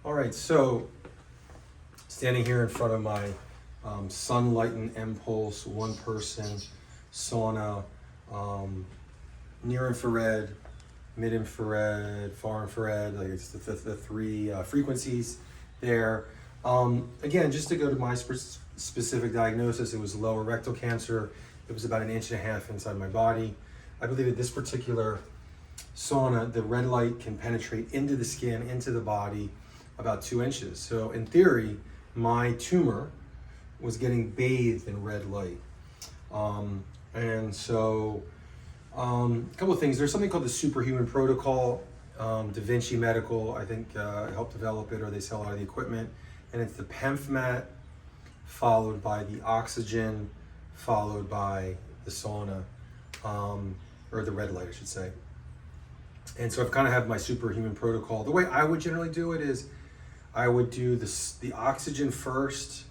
All right, so standing here in front of my Sunlighten Impulse one-person sauna, near infrared, mid infrared, far infrared, like it's the three frequencies there. Again, just to go to my specific diagnosis, it was lower rectal cancer. It was about 1.5 inches inside my body. I believe that this particular sauna, the red light can penetrate into the skin, into the body, about 2 inches. So in theory, my tumor was getting bathed in red light. And so a couple of things. There's something called the Superhuman Protocol. Da Vinci Medical, I think, helped develop it, or they sell a lot of the equipment. And it's the PEMF mat, followed by the oxygen, followed by the sauna, or the red light, I should say. And so I've kind of have my Superhuman Protocol. The way I would generally do it is I would do the oxygen first,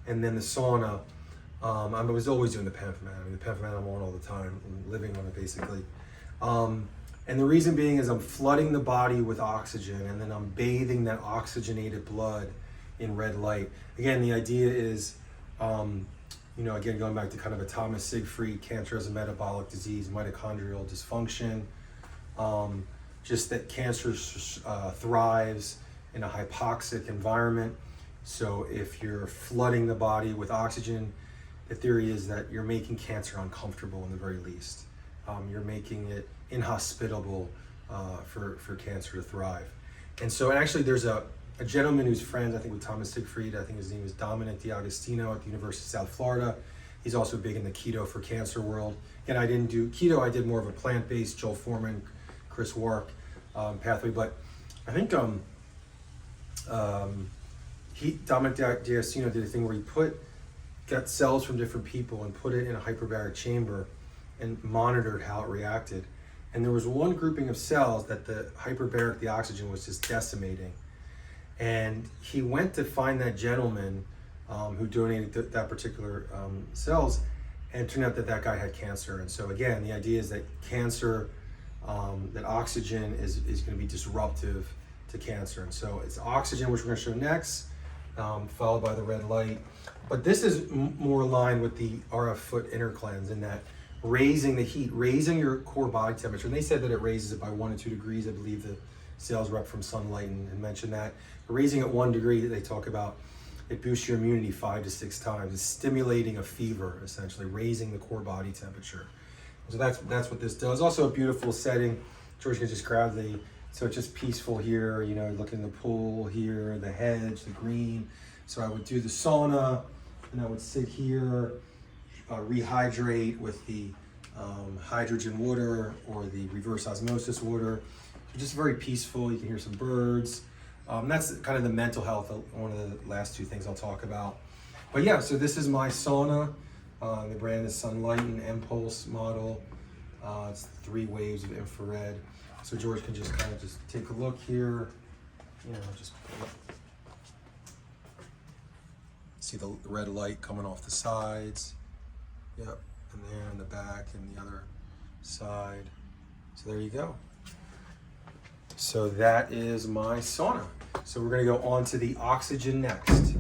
and then the sauna. I was always doing the PEMF mat. I mean, the PEMF mat I'm on all the time, I'm living on it basically. And the reason being is I'm flooding the body with oxygen, and then I'm bathing that oxygenated blood in red light. Again, the idea is, again, going back to kind of a Thomas Siegfried, cancer as a metabolic disease, mitochondrial dysfunction, just that cancer thrives in a hypoxic environment. So if you're flooding the body with oxygen, the theory is that you're making cancer uncomfortable in the very least. You're making it inhospitable for cancer to thrive. And so actually there's a gentleman who's friends, I think, with Thomas Siegfried. I think his name is Dominic D'Agostino at the University of South Florida. He's also big in the keto for cancer world. Again, I didn't do keto, I did more of a plant-based, Joel Foreman, Chris Wark pathway. But I think Dominic D'Agostino did a thing where he got cells from different people and put it in a hyperbaric chamber and monitored how it reacted. And there was one grouping of cells that the hyperbaric, the oxygen was just decimating. And he went to find that gentleman who donated that particular cells, and it turned out that guy had cancer. And so again, the idea is that cancer, that oxygen is going to be disruptive to cancer. And so it's oxygen, which we're going to show next, followed by the red light. But this is more aligned with the RF foot inner cleanse, in that raising the heat, raising your core body temperature. And they said that it raises it by 1 to 2 degrees. I believe the sales rep from Sunlighten and mentioned that. Raising it 1 degree, they talk about, it boosts your immunity 5 to 6 times. It's stimulating a fever, essentially, raising the core body temperature. So that's what this does. Also a beautiful setting. George can just grab so it's just peaceful here, look in the pool here, the hedge, the green. So I would do the sauna, and I would sit here, rehydrate with the hydrogen water or the reverse osmosis water. So just very peaceful. You can hear some birds. That's kind of the mental health, one of the last 2 things I'll talk about. But yeah, so this is my sauna. The brand is Sunlighten Impulse model. It's 3 waves of infrared. So George can just kind of just take a look here. Just see the red light coming off the sides. Yep, and there in the back and the other side. So there you go. So that is my sauna. So we're gonna go on to the oxygen next.